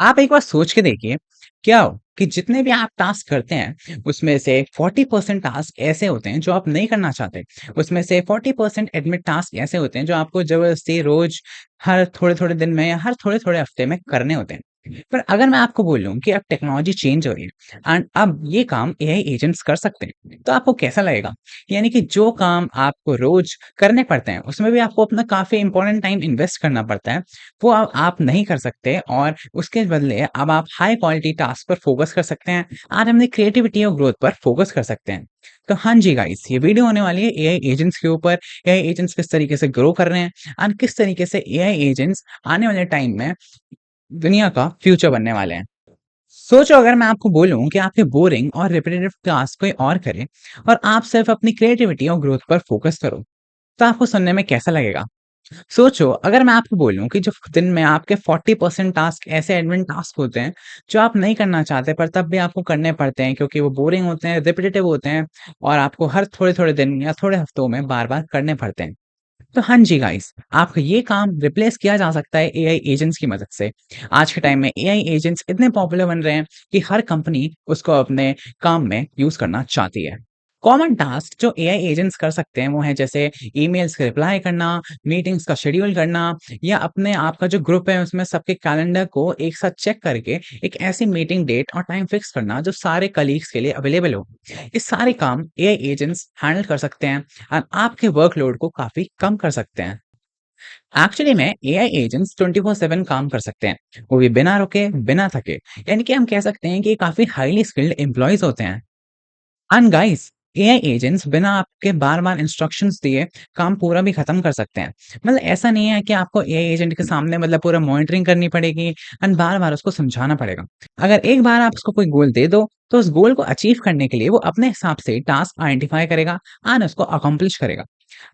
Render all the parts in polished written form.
आप एक बार सोच के देखिए, क्या हो कि जितने भी आप टास्क करते हैं, उसमें से 40% टास्क ऐसे होते हैं जो आप नहीं करना चाहते। उसमें से 40% एडमिट टास्क ऐसे होते हैं जो आपको ज़बरदस्ती रोज़ हर थोड़े-थोड़े दिन में या हर थोड़े-थोड़े हफ्ते में करने होते हैं। पर अगर मैं आपको बोलूँ कि अब टेक्नोलॉजी चेंज हो रही है एंड अब ये काम एआई एजेंट्स कर सकते हैं, तो आपको कैसा लगेगा? यानी कि जो काम आपको रोज़ करने पड़ते हैं, उसमें भी आपको अपना काफ़ी इम्पोर्टेंट टाइम इन्वेस्ट करना पड़ता है, वो अब आप नहीं कर सकते और उसके बदले अब आप हाई क्वालिटी टास्क पर फोकस कर सकते हैं और अपनी क्रिएटिविटी और ग्रोथ पर फोकस कर सकते हैं। तो हाँ जी गाइस, ये वीडियो होने वाली है एआई एजेंट्स के ऊपर, एआई एजेंट्स किस तरीके से ग्रो कर रहे हैं और किस तरीके से एआई एजेंट्स आने वाले टाइम में दुनिया का फ्यूचर बनने वाले हैं। सोचो अगर मैं आपको बोलूँ कि आपके बोरिंग और रिपिटेटिव टास्क कोई और करे और आप सिर्फ अपनी क्रिएटिविटी और ग्रोथ पर फोकस करो, तो आपको सुनने में कैसा लगेगा? सोचो, अगर मैं आपको बोलूँ कि जो दिन में आपके 40% टास्क ऐसे एडमिन टास्क होते हैं, जो आप नहीं करना चाहते पर तब भी आपको करने पड़ते हैं क्योंकि वो बोरिंग होते हैं, रिपिटेटिव होते हैं और आपको हर थोड़े-थोड़े दिन या थोड़े हफ्तों में बार-बार करने पड़ते हैं। तो हाँ जी गाइस, आपका ये काम रिप्लेस किया जा सकता है एआई एजेंट्स की मदद से। आज के टाइम में एआई एजेंट्स इतने पॉपुलर बन रहे हैं कि हर कंपनी उसको अपने काम में यूज़ करना चाहती है। कॉमन टास्क जो एआई एजेंट्स कर सकते हैं वो है जैसे ईमेल्स के रिप्लाई करना, मीटिंग्स का शेड्यूल करना या अपने आप का जो ग्रुप है उसमें सबके कैलेंडर को एक साथ चेक करके एक ऐसी मीटिंग डेट और टाइम फिक्स करना जो सारे कलीग्स के लिए अवेलेबल हो। ये सारे काम एआई एजेंट्स हैंडल कर सकते हैं और आपके वर्कलोड को काफ़ी कम कर सकते हैं। एक्चुअली में एआई एजेंट्स 24/7 काम कर सकते हैं, वो भी बिना रुके, बिना थके। यानी कि हम कह सकते हैं कि ये काफ़ी हाइली स्किल्ड एम्प्लॉइज़ होते हैं। एंड गाइस, एआई एजेंट्स बिना आपके बार-बार इंस्ट्रक्शंस दिए काम पूरा भी खत्म कर सकते हैं। मतलब ऐसा नहीं है कि आपको एआई एजेंट के सामने मतलब पूरा मॉनिटरिंग करनी पड़ेगी एंड बार-बार उसको समझाना पड़ेगा। अगर एक बार आप उसको कोई गोल दे दो, तो उस गोल को अचीव करने के लिए वो अपने हिसाब से टास्क आइडेंटिफाई करेगा एंड उसको अकॉम्प्लिश करेगा।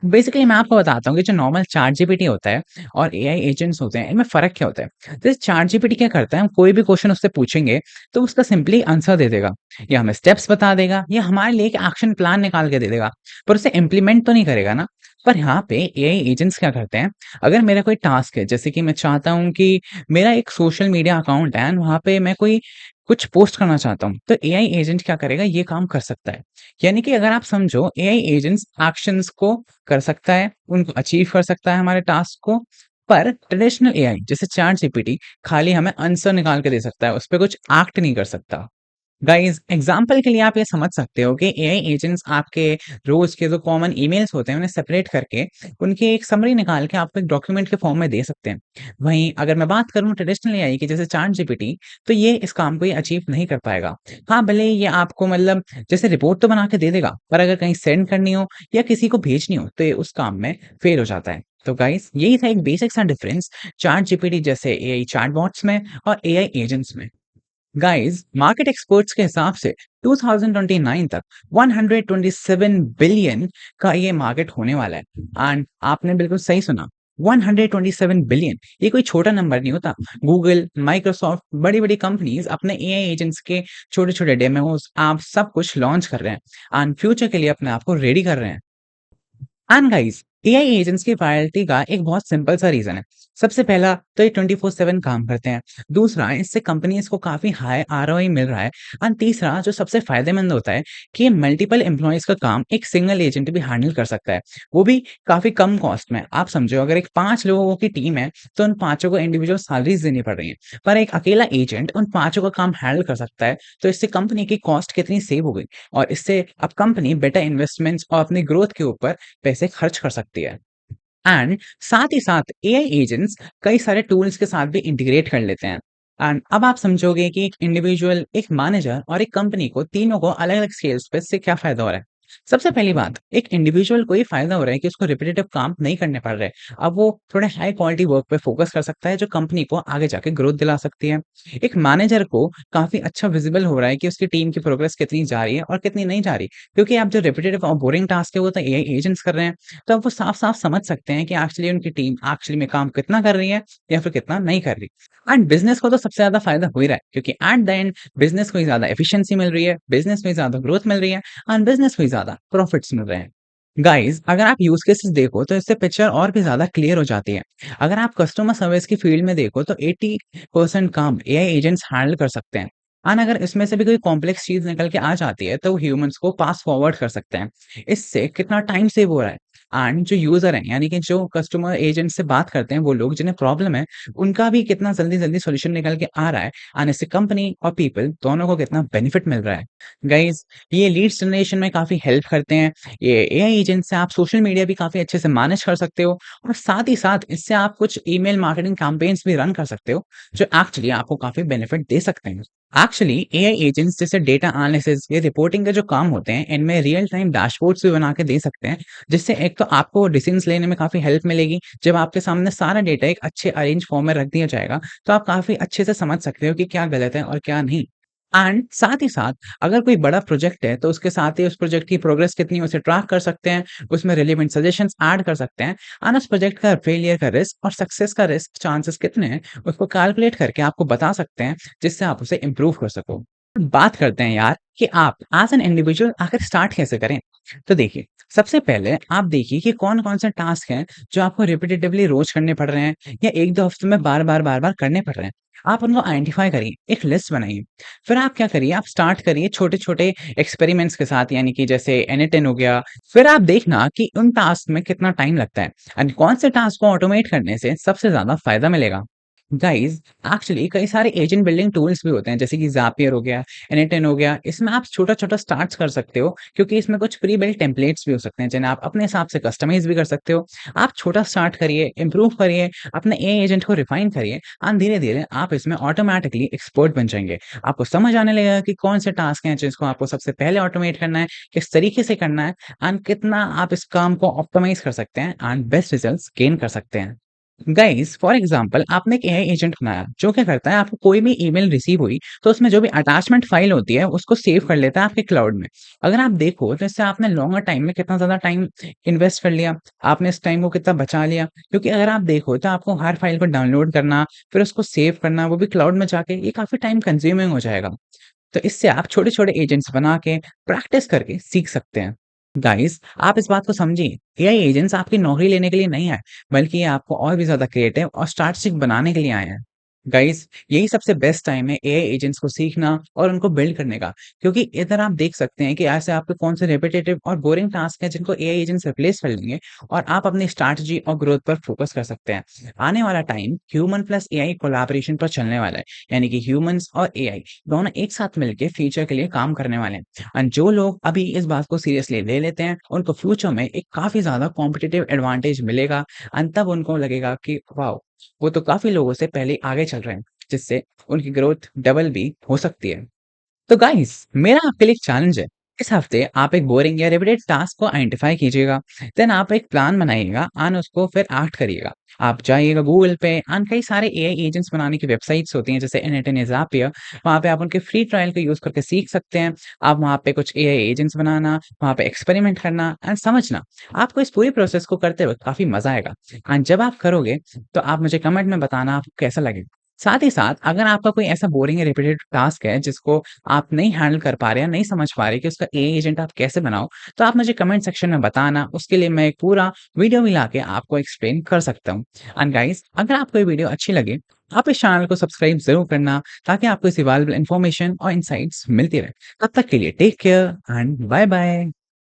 बेसिकली मैं आपको बताता हूँ कि जो नॉर्मल चैट जीपीटी होता है और एआई एजेंट्स होते हैं, इनमें फ़र्क क्या होता है? जैसे चैट जीपीटी क्या करता है, हम कोई भी क्वेश्चन उससे पूछेंगे, तो उसका सिंपली आंसर दे देगा या हमें स्टेप्स बता देगा या हमारे लिए एक एक्शन प्लान निकाल के दे देगा, पर उसे इम्प्लीमेंट तो नहीं करेगा ना। पर यहाँ पे एआई एजेंट्स क्या करते हैं, अगर मेरा कोई टास्क है, जैसे कि मैं चाहता हूँ कि मेरा एक सोशल मीडिया अकाउंट है एंड वहाँ पे मैं कोई कुछ पोस्ट करना चाहता हूँ, तो एआई एजेंट क्या करेगा, ये काम कर सकता है। यानी कि अगर आप समझो एआई एजेंट्स एक्शंस को कर सकता है, उनको अचीव कर सकता है हमारे टास्क को, पर ट्रेडिशनल एआई जैसे चैट जीपीटी खाली हमें आंसर निकाल के दे सकता है, उसपे कुछ एक्ट नहीं कर सकता। गाइस एग्जांपल के लिए आप ये समझ सकते हो कि एआई एजेंट्स आपके रोज के जो कॉमन ईमेल्स होते हैं उन्हें सेपरेट करके उनकी एक समरी निकाल के आपको एक डॉक्यूमेंट के फॉर्म में दे सकते हैं। वहीं अगर मैं बात करूं ट्रेडिशनल एआई की जैसे चैट जीपीटी, तो ये इस काम को ये अचीव नहीं कर पाएगा। हाँ, भले ही ये आपको मतलब जैसे रिपोर्ट तो बना के दे देगा, पर अगर कहीं सेंड करनी हो या किसी को भेजनी हो तो ये उस काम में फेल हो जाता है। तो गाइस यही था एक बेसिक सा डिफरेंस चैट जीपीटी जैसे एआई चैटबॉट्स में और एआई एजेंट्स में। गाइस मार्केट एक्सपर्ट्स के हिसाब से 2029 तक 127 बिलियन का ये मार्केट होने वाला है एंड आपने बिल्कुल सही सुना, 127 बिलियन ये कोई छोटा नंबर नहीं होता। गूगल, माइक्रोसॉफ्ट, बड़ी बड़ी कंपनीज अपने एआई एजेंट्स के छोटे छोटे डेमोस आप सब कुछ लॉन्च कर रहे हैं एंड फ्यूचर के लिए अपने आप को रेडी कर रहे हैं। एंड गाइस एआई एजेंट्स की प्रायोरिटी का एक बहुत सिंपल सा रीजन है। सबसे पहला तो ये 24/7 काम करते हैं। दूसरा, इससे कंपनीज को काफी हाई आरओआई मिल रहा है। एंड तीसरा जो सबसे फायदेमंद होता है कि ये मल्टीपल एम्प्लॉयज का काम एक सिंगल एजेंट भी हैंडल कर सकता है, वो भी काफी कम कॉस्ट में। आप समझो अगर एक 5 लोगों की टीम है तो उन पांचों को इंडिविजुअल सैलरीज देनी पड़ रही है, पर एक अकेला एजेंट उन पांचों का काम हैंडल कर सकता है। तो इससे कंपनी की कॉस्ट कितनी सेव हो गई और इससे अब कंपनी बेटर इन्वेस्टमेंट्स और अपनी ग्रोथ के ऊपर पैसे खर्च कर सकती है। एंड साथ ही साथ एआई एजेंट्स कई सारे टूल्स के साथ भी इंटीग्रेट कर लेते हैं। एंड अब आप समझोगे कि एक इंडिविजुअल, एक मैनेजर और एक कंपनी को तीनों को अलग-अलग स्केल्स पे इससे क्या फ़ायदा हो रहा है। सबसे पहली बात, एक इंडिविजुअल को ये फ़ायदा हो रहा है कि उसको रिपिटेटिव काम नहीं करने पड़ रहे। अब वो थोड़े हाई क्वालिटी वर्क पे फ़ोकस कर सकता है जो कंपनी को आगे जाके ग्रोथ दिला सकती है। एक मैनेजर को काफ़ी अच्छा विज़िबल हो रहा है कि उसकी टीम की प्रोग्रेस कितनी जा रही है और कितनी नहीं जा रही। क्योंकि अब जो रिपिटेटिव और बोरिंग टास्क है वो तो एआई एजेंट्स कर रहे हैं। तो अब वो साफ-साफ समझ सकते हैं कि एक्चुअली उनकी टीम एक्चुअली में काम कितना कर रही है या फिर कितना नहीं कर रही। एंड बिज़नेस को तो सबसे ज़्यादा फ़ायदा हो ही रहा है क्योंकि एट द एंड बिज़नेस को ही ज़्यादा एफिशिएंसी मिल रही है, बिज़नेस में ज़्यादा ग्रोथ मिल रही है एंड बिज़नेस को ही ज़्यादा प्रॉफिट्स मिल रहे हैं। गाइस अगर आप यूज केसेस देखो तो इससे पिक्चर और भी ज्यादा क्लियर हो जाती है। अगर आप कस्टमर सर्विस की फील्ड में देखो तो 80% काम एआई एजेंट्स हैंडल कर सकते हैं। और अगर इसमें से भी कोई कॉम्प्लेक्स चीज निकल के आ जाती है तो वो ह्यूमंस को पास फॉरवर्ड कर सकते हैं। इससे कितना टाइम सेव हो रहा है। एंड जो यूजर है यानी कि जो कस्टमर एजेंट से बात करते हैं वो लोग जिन्हें प्रॉब्लम है, उनका भी कितना जल्दी जल्दी सोल्यूशन निकल के आ रहा है। एंड इससे कंपनी और पीपल दोनों को कितना बेनिफिट मिल रहा है। गाइज ये लीड्स जनरेशन में काफी हेल्प करते हैं। ये एआई एजेंट से आप सोशल मीडिया भी काफ़ी अच्छे से मैनेज कर सकते हो और साथ ही साथ इससे आप कुछ ईमेल मार्केटिंग कैंपेन्स भी रन कर सकते हो, जो एक्चुअली आपको काफ़ी बेनिफिट दे सकते हैं। एक्चुअली एआई एजेंट्स जैसे डेटा एनालिसिस या रिपोर्टिंग के जो काम होते हैं, इनमें रियल टाइम डैशबोर्ड्स भी बना के दे सकते हैं, जिससे एक तो आपको डिसीजंस लेने में काफ़ी हेल्प मिलेगी। जब आपके सामने सारा डेटा एक अच्छे अरेंज फॉर्म में रख दिया जाएगा, तो आप काफ़ी अच्छे से समझ सकते हो कि क्या गलत है और क्या नहीं। एंड साथ ही साथ अगर कोई बड़ा प्रोजेक्ट है तो उसके साथ ही उस प्रोजेक्ट की प्रोग्रेस कितनी है उसे ट्रैक कर सकते हैं, उसमें रिलेवेंट सजेशंस ऐड कर सकते हैं। एंड उस प्रोजेक्ट का फेलियर का रिस्क और सक्सेस का रिस्क चांसेस कितने हैं उसको कैलकुलेट करके आपको बता सकते हैं, जिससे आप उसे इम्प्रूव कर सको। बात करते हैं यार कि आप एज एन इंडिविजुअल आखिर स्टार्ट कैसे करें। तो देखिए, सबसे पहले आप देखिए कि कौन-कौन से टास्क हैं जो आपको रिपिटेटिवली रोज़ करने पड़ रहे हैं या 1-2 हफ्ते में बार-बार करने पड़ रहे हैं। आप उनको आइडेंटिफ़ाई करिए, एक लिस्ट बनाइए। फिर आप क्या करिए, आप स्टार्ट करिए छोटे-छोटे एक्सपेरिमेंट्स के साथ, यानी कि जैसे N10 हो गया। फिर आप देखना कि उन टास्क में कितना टाइम लगता है एंड कौन से टास्क को ऑटोमेट करने से सबसे ज़्यादा फ़ायदा मिलेगा। गाइस एक्चुअली कई सारे एजेंट बिल्डिंग टूल्स भी होते हैं, जैसे कि ज़ापियर हो गया, एन10 हो गया। इसमें आप छोटा-छोटा स्टार्ट्स कर सकते हो, क्योंकि इसमें कुछ प्री बिल्ट टेम्पलेट्स भी हो सकते हैं, जिन्हें आप अपने हिसाब से कस्टमाइज़ भी कर सकते हो। आप छोटा स्टार्ट करिए, इम्प्रूव करिए, अपने एआई एजेंट को रिफाइन करिए एंड धीरे-धीरे आप इसमें ऑटोमैटिकली एक्सपर्ट बन जाएँगे। आपको समझ आने लगेगा कि कौन से टास्क हैं जिसको आपको सबसे पहले ऑटोमेट करना है, किस तरीके से करना है एंड कितना आप इस काम को ऑप्टिमाइज़ कर सकते हैं एंड बेस्ट रिजल्ट्स गेन कर सकते हैं। गाइस फॉर एग्जांपल आपने एक एआई एजेंट बनाया जो क्या करता है, आपको कोई भी ईमेल रिसीव हुई तो उसमें जो भी अटैचमेंट फाइल होती है उसको सेव कर लेता है आपके क्लाउड में। अगर आप देखो तो इससे आपने लॉन्गर टाइम में कितना ज्यादा टाइम इन्वेस्ट कर लिया, आपने इस टाइम को कितना बचा लिया। क्योंकि अगर आप देखो तो आपको हर फाइल को डाउनलोड करना, फिर उसको सेव करना, वो भी क्लाउड में जाके, ये काफी टाइम कंज्यूमिंग हो जाएगा। तो इससे आप छोटे-छोटे एजेंट्स बना के प्रैक्टिस करके सीख सकते हैं। गाइस आप इस बात को समझिए, एआई एजेंट्स आपकी नौकरी लेने के लिए नहीं आए, बल्कि ये आपको और भी ज़्यादा क्रिएटिव और स्ट्रैटेजिक बनाने के लिए आए हैं। गाइस यही सबसे बेस्ट टाइम है एआई एजेंट्स को सीखना और उनको बिल्ड करने का, क्योंकि इधर आप देख सकते हैं कि ऐसे आपके कौन से रिपिटेटिव और बोरिंग टास्क हैं जिनको एआई एजेंट्स रिप्लेस कर लेंगे और आप अपनी स्ट्रैटेजी और ग्रोथ पर फोकस कर सकते हैं। आने वाला time human plus AI collaboration पर चलने वाला है, यानी कि ह्यूमंस और एआई दोनों एक साथ मिलके फ्यूचर के लिए काम करने वाले हैं। एंड जो लोग अभी इस बात को सीरियसली ले लेते हैं, उनको फ्यूचर में एक काफ़ी ज़्यादा कॉम्पिटिटिव एडवांटेज मिलेगा एंड तब उनको लगेगा कि वाओ! वो तो काफ़ी लोगों से पहले आगे चल रहे हैं, जिससे उनकी ग्रोथ डबल भी हो सकती है। तो गाइस मेरा आपके लिए एक चैलेंज है। इस हफ्ते आप एक बोरिंग या रिपीटेड टास्क को आइडेंटिफाई कीजिएगा। देन आप एक प्लान बनाइएगा एंड उसको फिर एक्ट करिएगा। आप जाइएगा गूगल पे एंड कई सारे एआई एजेंट्स बनाने की वेबसाइट्स होती हैं, जैसे n8n या ज़ापियर। वहाँ पे आप उनके फ्री ट्रायल को यूज़ करके सीख सकते हैं। आप वहाँ पे कुछ एआई एजेंट्स बनाना, वहाँ पे एक्सपेरिमेंट करना एंड समझना। आपको इस पूरी प्रोसेस को करते वक़्त काफ़ी मज़ा आएगा एंड जब आप करोगे तो आप मुझे कमेंट में बताना आपको कैसा लगेगा। साथ ही साथ अगर आपका कोई ऐसा बोरिंग या रिपीटेड टास्क है जिसको आप नहीं हैंडल कर पा रहे हैं, नहीं समझ पा रहे कि उसका एआई एजेंट आप कैसे बनाओ, तो आप मुझे कमेंट सेक्शन में बताना। उसके लिए मैं एक पूरा वीडियो भी लाके आपको एक्सप्लेन कर सकता हूँ। एंड गाइस अगर आपको ये वीडियो अच्छी लगे, आप इस चैनल को सब्सक्राइब ज़रूर करना, ताकि आपको इसी वैल्यूएबल इन्फॉर्मेशन और इनसाइट्स मिलती रहे। तब तक के लिए take care and bye bye.